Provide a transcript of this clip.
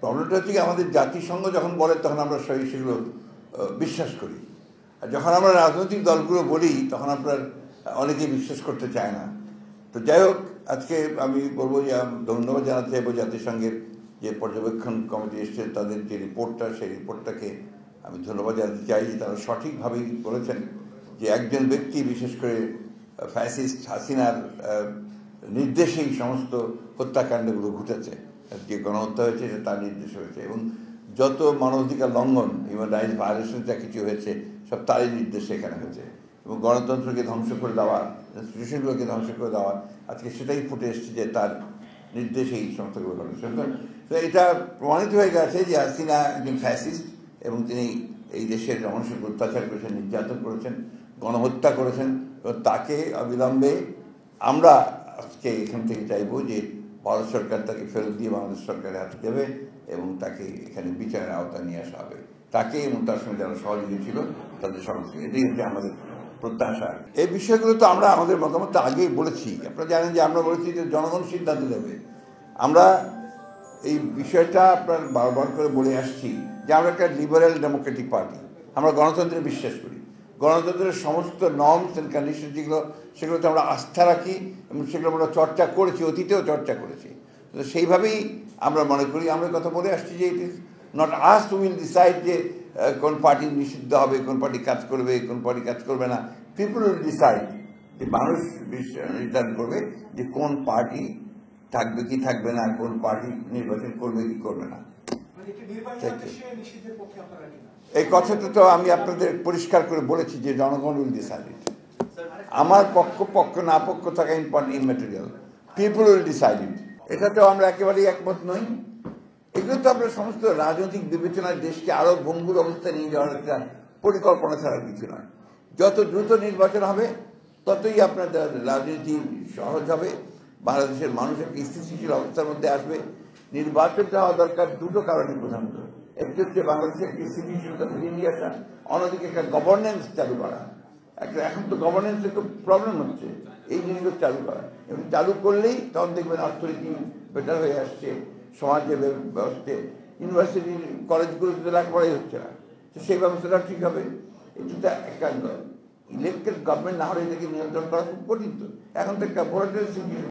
প্রবলেমটা হচ্ছে কি, আমাদের জাতিসংঘ যখন বলে তখন আমরা সেগুলো বিশ্বাস করি, আর যখন আমরা রাজনৈতিক দলগুলো বলি তখন আপনার অনেকেই বিশ্বাস করতে চায় না। তো যাই হোক, আজকে আমি বলবো যে ধন্যবাদ জানাতে চাইবো জাতিসংঘের যে পর্যবেক্ষণ কমিটি এসছে, তাদের যে রিপোর্টটা, সেই রিপোর্টটাকে আমি ধন্যবাদ জানাতে চাই যে তারা সঠিকভাবেই বলেছেন যে একজন ব্যক্তি, বিশেষ করে ফ্যাসিস্ট হাসিনার নির্দেশেই সমস্ত হত্যাকাণ্ডগুলো ঘটেছে। যে গণহত্যা হয়েছে সেটা তার নির্দেশ হয়েছে, এবং যত মানবাধিকার লঙ্ঘন, হিউম্যান রাইটস ভায়োলেশন যা কিছু হয়েছে সব তারই নির্দেশে এখানে হয়েছে, এবং গণতন্ত্রকে ধ্বংস করে দেওয়া, ইনস্টিটিউশনগুলোকে ধ্বংস করে দেওয়া, আজকে সেটাই ফুটে এসছে যে তার নির্দেশেই সমস্তগুলো ঘটেছে। তো এটা প্রমাণিত হয়ে গেছে যে হাসিনা একজন ফ্যাসিস্ট, এবং তিনি এই দেশের মানুষকে অত্যাচার করেছেন, নির্যাতন করেছেন, গণহত্যা করেছেন। এবং তাকে অবিলম্বে আমরা আজকে এখান থেকে চাইবো যে ভারত সরকার তাকে ফেরত দিয়ে বাংলাদেশ সরকারের হাতে দেবে, এবং তাকে এখানে বিচারের আওতায় নিয়ে আসা হবে, তাকে এবং তার সঙ্গে যারা সহযোগী ছিল তাদের সমস্ত। এটাই হচ্ছে আমাদের প্রত্যাশা। এই বিষয়গুলো তো আমরা আমাদের মতামত আগেই বলেছি। আপনারা জানেন যে আমরা বলেছি যে জনগণ সিদ্ধান্ত নেবে। আমরা এই বিষয়টা আপনার বারবার করে বলে আসছি যে আমরা একটা লিবারেল ডেমোক্রেটিক পার্টি, আমরা গণতন্ত্রে বিশ্বাস করি। গণতন্ত্রের সমস্ত নর্মস অ্যান্ড কন্ডিশন যেগুলো, সেগুলোতে আমরা আস্থা রাখি, এবং সেগুলো আমরা চর্চা করেছি, অতীতেও চর্চা করেছি। তো সেইভাবেই আমরা মনে করি, আমরা কথা বলে আসছি যে it is not us to will decide যে কোন পার্টি নিষিদ্ধ হবে, কোন পার্টি কাজ করবে, কোন পার্টি কাজ করবে না। পিপল উইল ডিসাইড, যে মানুষ নির্ধারণ করবে যে কোন পার্টি থাকবে কি থাকবে না, কোন পার্টি নির্বাচন করবে কি করবে না। এই কথাটা তো আমি আপনাদের পরিষ্কার করে বলেছি যে জনগণ উইল ডিসাইড ইট। আমার পক্ষ না পক্ষ থাকা ইম্যাটেরিয়াল, পিপল উইল ডিসাইড ইট। এটাতেও আমরা একেবারেই একমত নই। এগুলো তো আমরা সমস্ত রাজনৈতিক বিবেচনায় দেশকে আরো ভঙ্গুর অবস্থায় নিয়ে যাওয়ার একটা পরিকল্পনা ছাড়া কিছু নয়। যত দ্রুত নির্বাচন হবে ততই আপনার রাজনীতি সহজ হবে, বাংলাদেশের মানুষ একটা স্থিতিশীল অবস্থার মধ্যে আসবে। নির্বাচনটা হওয়া দরকার দুটো কারণে প্রধানত। একটি হচ্ছে বাংলাদেশের একটি স্থিতিশীলতা ফিরিয়ে নিয়ে আসা, অন্যদিকে একটা গভর্নেন্স চালু করা। এখন তো গভর্নেন্সের খুব প্রবলেম হচ্ছে, এই জিনিসগুলো চালু করা, এবং চালু করলেই তখন দেখবেন অর্থনীতি বেটার হয়ে আসছে, সমাজে ব্যবস্থা, ইউনিভার্সিটি কলেজগুলোতে লেখাপড়াই হচ্ছে না, তো সেই ব্যবস্থাটা ঠিক হবে। এটা একটা ইলেকটেড গভর্নমেন্ট না হলে এটাকে নিয়ন্ত্রণ করা খুব কঠিন। তো এখন তো একটা ভোলাটাইল